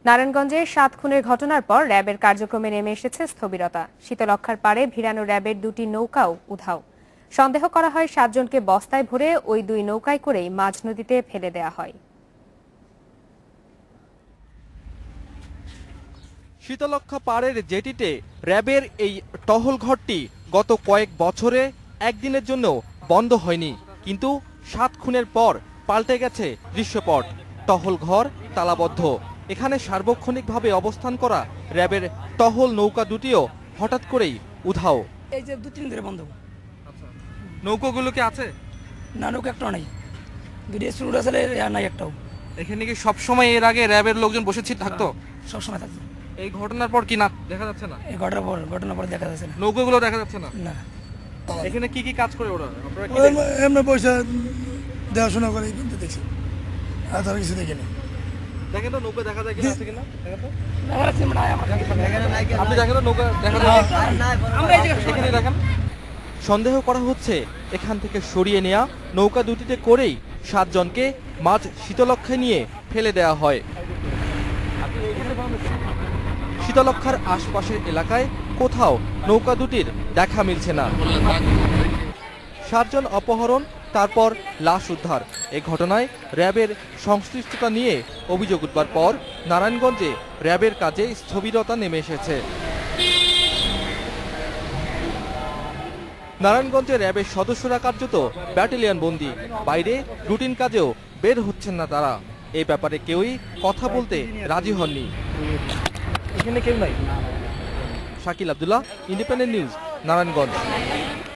নারায়ণগঞ্জে ৭ খুনের ঘটনার পর র্যাবের কার্যক্রমে নেমে এসেছে স্থবিরতা। শীতলক্ষ্যার পাড়ে ভিড়ানো র্যাবের দুটি নৌকাও উধাও। সন্দেহ করা হয় ৭ জনকে বস্তায় ভরে ওই দুই নৌকায় করেই মাঝ নদীতে ফেলে দেয়া হয়। শীতলক্ষ্যা পাড়ের জেটিতে র্যাবের এই টহল ঘরটি গত কয়েক বছরে একদিনের জন্য বন্ধ হয়নি, কিন্তু ৭ খুনের পর পাল্টে গেছে দৃশ্যপট। টহল ঘর তালাবদ্ধ। এখানে সার্বক্ষণিকভাবে অবস্থান করা র্যাবের টহল নৌকা দুটিও হঠাৎ করেই উধাও। এই যে 2-3 দিন বন্ধ। নৌকাগুলো কি আছে? না, নৌকা একটাও নাই। দুটো স্টুডেন্ট আসলে আর নাই একটাও। এখানে কি সবসময় এর আগে র্যাবের লোকজন বসেছিল থাকতো? সবসময় থাকতো। এই ঘটনার পর কি না দেখা যাচ্ছে না? এই ঘটনার পর দেখা যাচ্ছে না। নৌকাগুলো দেখা যাচ্ছে না। না, এখানে কি কি কাজ করে ওরা? আপনারা কি এমনি পয়সা দেখাশোনা করে কিন্তু দেখছি, আর তার কিছু দেখিনি। দেখেন তো নৌকা দেখা যায় কিনা, আছে কিনা দেখেন তো। দেখা যাচ্ছে না, আমার কাছে আপনি দেখেন তো নৌকা দেখা যায় আমরা এই যে এখানে দেখেন। সন্দেহ করা হচ্ছে এখান থেকে সরিয়ে নেওয়া নৌকা দুটিতে করেই ৭ জনকে মাঝ শীতলক্ষ্যায় নিয়ে ফেলে দেওয়া হয়। শীতলক্ষ্যার আশপাশের এলাকায় কোথাও নৌকা দুটির দেখা মিলছে না। ৭ জন অপহরণ, তারপর লাশ উদ্ধার। এ ঘটনায় র্যাবের সংশ্লিষ্টতা নিয়ে অভিযোগ উঠবার পর নারায়ণগঞ্জে র্যাবের কাজে স্থবিরতা নেমে এসেছে। নারায়ণগঞ্জে র্যাবের সদস্যরা কার্যত ব্যাটালিয়ন বন্দী। বাইরে রুটিন কাজেও বের হচ্ছেন না তারা। এই ব্যাপারে কেউই কথা বলতে রাজি হননি। এখানে কেউ নাই। Shakil Abdullah, independent news, Narayanganj.